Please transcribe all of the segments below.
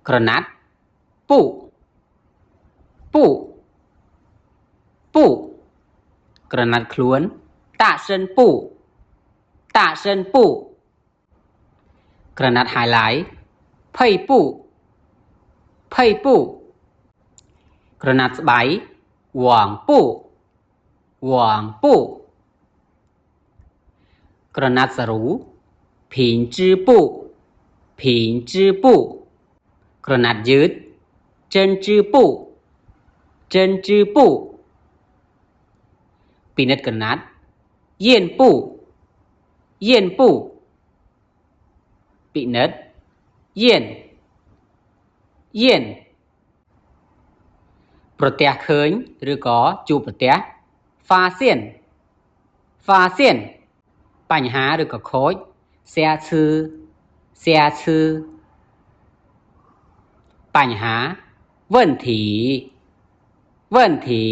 ក្រណាត់ពុពុពុក្រណាត់ខ្លួនតាសិនពុតាសិនពុក្រណាត់ highlight ភ័យពុភ័យពុក្រណាត់ស្បៃវងពុវងពុក្រណាត់សរូភីងจื้อពុភីងจื้อពុក្រណាត់យឺតចិនจื้อពុចិនจื้อពុពិនិត្យក្រណាត់យៀនពុយៀនពុពិនិត្យយៀនយៀនប្រទះឃើញឬក៏ជួបប្រទះហ្វាសៀនហ្វាសៀនបញ្ហាឬក៏ខូចเสียชื่อเสียชื่อបញ្ហាវិនធីវិនធី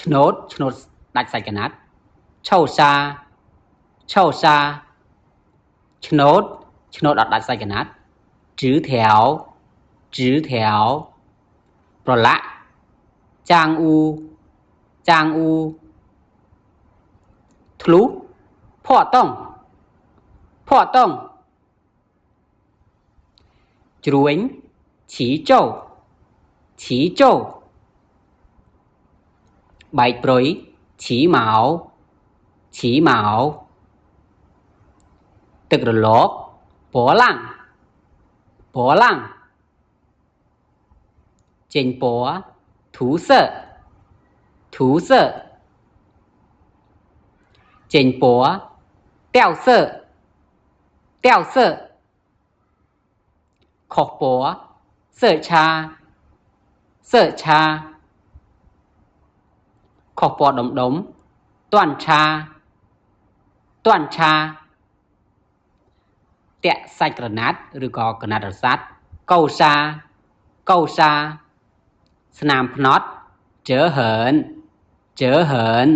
ឆ្នោតឆ្នោតដាច់សាច់កណាត់ឆោសាឆោសាឆ្នោតឆ្នោតអត់ដាច់សាច់កណាត់ជឺថែវជឺថែវប្រឡាក់ចាងអ៊ូចាងអ៊ូធ្លុះភ័តង់ភ័តង់ជ្រួញឈីចោឈីចោបែកព្រុយឈីម៉ៅឈីម៉ៅទឹករលកពណ៌ឡាំងពណ៌ឡាំងចេញពណ៌ធូសើធូសើចេញពណ៌តាវសើតាវសើខុសពណ៌សើឆាសើឆាខុសពណ៌ដុំតាន់ឆាតាន់ឆាតាក់សាច់ក្រណាត់ឬក៏ក្រណាត់រសាត់កោសាកោសាស្នាមផ្នត់ជើហើនជើហើន